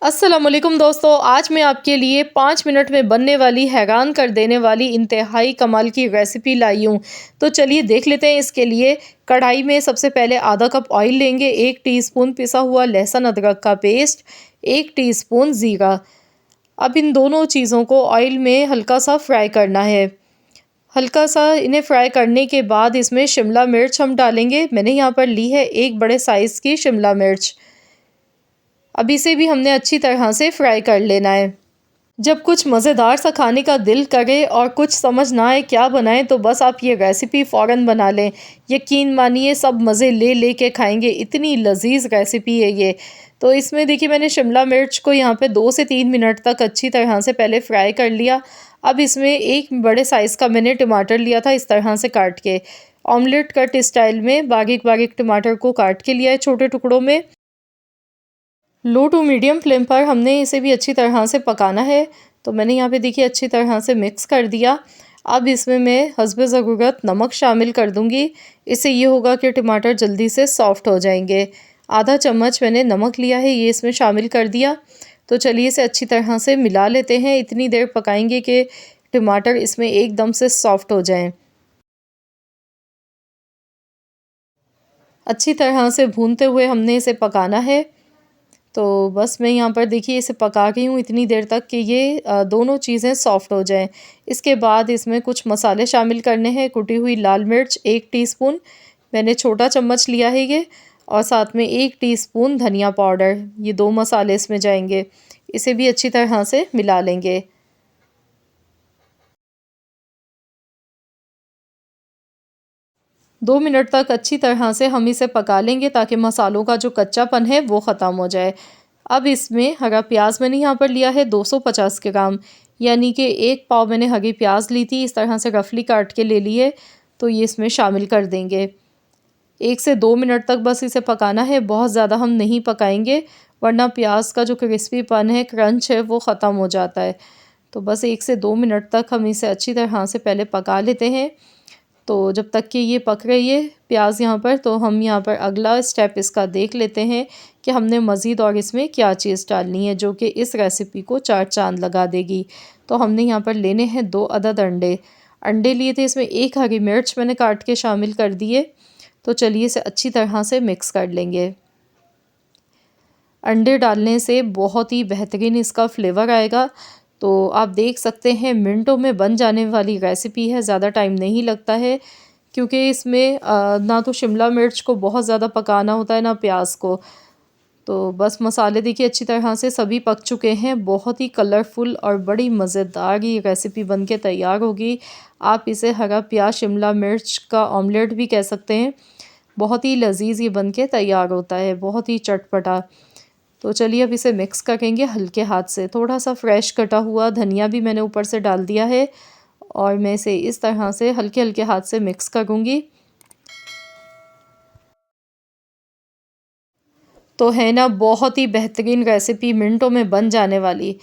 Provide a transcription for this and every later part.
अस्सलाम वालेकुम दोस्तों, आज मैं आपके लिए 5 मिनट में बनने वाली हैरान कर देने वाली इंतहाई कमाल की रेसिपी लाई हूँ। तो चलिए देख लेते हैं। इसके लिए कढ़ाई में सबसे पहले आधा कप ऑयल लेंगे, 1 टीस्पून पिसा हुआ लहसुन अदरक का पेस्ट, 1 टीस्पून ज़ीरा। अब इन दोनों चीज़ों को ऑयल में हल्का सा फ्राई करना है। हल्का सा इन्हें फ्राई करने के बाद इसमें शिमला मिर्च हम डालेंगे। मैंने यहाँ पर ली है एक बड़े साइज़ की शिमला मिर्च। अब इसे भी हमने अच्छी तरह से फ्राई कर लेना है। जब कुछ मज़ेदार सा खाने का दिल करे और कुछ समझ ना आए क्या बनाएं, तो बस आप ये रेसिपी फ़ौरन बना लें। यकीन मानिए सब मज़े ले ले के खाएंगे, इतनी लजीज रेसिपी है ये। तो इसमें देखिए मैंने शिमला मिर्च को यहाँ पे 2 से 3 मिनट तक अच्छी तरह से पहले फ्राई कर लिया। अब इसमें एक बड़े साइज़ का मैंने टमाटर लिया था, इस तरह से काट के ऑमलेट कट स्टाइल में बारीक बारीक टमाटर को काट के लिया है छोटे टुकड़ों में। लो टू मीडियम फ्लेम पर हमने इसे भी अच्छी तरह से पकाना है। तो मैंने यहाँ पे देखिए अच्छी तरह से मिक्स कर दिया। अब इसमें मैं हस्बे ज़रूरत नमक शामिल कर दूँगी। इससे ये होगा कि टमाटर जल्दी से सॉफ्ट हो जाएंगे। आधा चम्मच मैंने नमक लिया है, ये इसमें शामिल कर दिया। तो चलिए इसे अच्छी तरह से मिला लेते हैं। इतनी देर पकाएंगे कि टमाटर इसमें एकदम से सॉफ्ट हो जाएं। अच्छी तरह से भूनते हुए हमने इसे पकाना है। तो बस मैं यहाँ पर देखिए इसे पका रही हूँ इतनी देर तक कि ये दोनों चीज़ें सॉफ़्ट हो जाएं। इसके बाद इसमें कुछ मसाले शामिल करने हैं। कुटी हुई लाल मिर्च 1 टीस्पून, मैंने छोटा चम्मच लिया है ये, और साथ में 1 टीस्पून धनिया पाउडर। ये 2 मसाले इसमें जाएंगे। इसे भी अच्छी तरह से मिला लेंगे। 2 मिनट तक अच्छी तरह से हम इसे पका लेंगे ताकि मसालों का जो कच्चापन है वो ख़त्म हो जाए। अब इसमें हरा प्याज मैंने यहाँ पर लिया है 250 ग्राम, यानी कि 1 पाव मैंने हरी प्याज ली थी, इस तरह से रफली काट के ले ली है। तो ये इसमें शामिल कर देंगे। 1 से 2 मिनट तक बस इसे पकाना है, बहुत ज़्यादा हम नहीं पकाएंगे वरना प्याज का जो क्रिस्पीपन है, क्रंच है, वो ख़त्म हो जाता है। तो बस 1 से 2 मिनट तक हम इसे अच्छी तरह से पहले पका लेते हैं। तो जब तक कि ये पक रही है प्याज यहाँ पर, तो हम यहाँ पर अगला स्टेप इसका देख लेते हैं कि हमने मज़ीद और इसमें क्या चीज़ डालनी है जो कि इस रेसिपी को 4 चाँद लगा देगी। तो हमने यहाँ पर लेने हैं 2 अदद अंडे। अंडे लिए थे, इसमें 1 हरी मिर्च मैंने काट के शामिल कर दिए। तो चलिए इसे अच्छी तरह से मिक्स कर लेंगे। अंडे डालने से बहुत ही बेहतरीन इसका फ्लेवर आएगा। तो आप देख सकते हैं मिनटों में बन जाने वाली रेसिपी है, ज़्यादा टाइम नहीं लगता है क्योंकि इसमें ना तो शिमला मिर्च को बहुत ज़्यादा पकाना होता है ना प्याज को। तो बस मसाले देखिए अच्छी तरह से सभी पक चुके हैं। बहुत ही कलरफुल और बड़ी मज़ेदार ये रेसिपी बनके तैयार होगी। आप इसे हरा प्याज शिमला मिर्च का ऑमलेट भी कह सकते हैं। बहुत ही लजीज ये बनके तैयार होता है, बहुत ही चटपटा। तो चलिए अब इसे मिक्स करेंगे हल्के हाथ से। थोड़ा सा फ्रेश कटा हुआ धनिया भी मैंने ऊपर से डाल दिया है और मैं इसे इस तरह से हल्के हल्के हाथ से मिक्स करूँगी। तो है ना बहुत ही बेहतरीन रेसिपी, मिनटों में बन जाने वाली।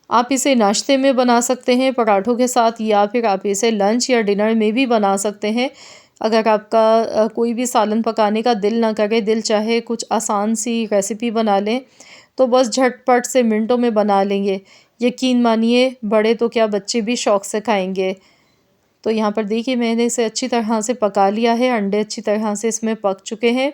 आप इसे नाश्ते में बना सकते हैं पराठों के साथ, या फिर आप इसे लंच या डिनर में भी बना सकते हैं। अगर आपका कोई भी सालन पकाने का दिल ना करे, दिल चाहे कुछ आसान सी रेसिपी बना लें, तो बस झटपट से मिनटों में बना लेंगे। यकीन मानिए बड़े तो क्या बच्चे भी शौक़ से खाएंगे। तो यहाँ पर देखिए मैंने इसे अच्छी तरह से पका लिया है, अंडे अच्छी तरह से इसमें पक चुके हैं।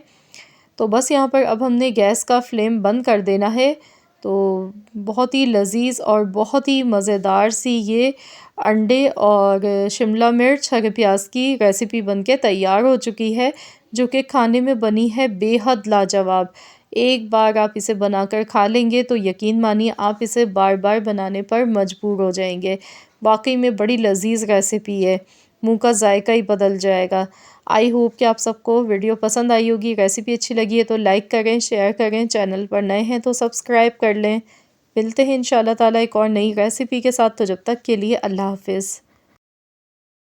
तो बस यहाँ पर अब हमने गैस का फ्लेम बंद कर देना है। तो बहुत ही लजीज और बहुत ही मज़ेदार सी ये अंडे और शिमला मिर्च हरे प्याज की रेसिपी बनके तैयार हो चुकी है, जो कि खाने में बनी है बेहद लाजवाब। एक बार आप इसे बनाकर खा लेंगे तो यकीन मानिए आप इसे बार बार बनाने पर मजबूर हो जाएंगे। वाकई में बड़ी लजीज रेसिपी है, मुंह का जायका ही बदल जाएगा। आई होप कि आप सबको वीडियो पसंद आई होगी। रेसिपी अच्छी लगी है तो लाइक करें, शेयर करें, चैनल पर नए हैं तो सब्सक्राइब कर लें। मिलते हैं इंशाल्लाह ताला एक और नई रेसिपी के साथ। तो जब तक के लिए अल्लाह हाफ़िज़।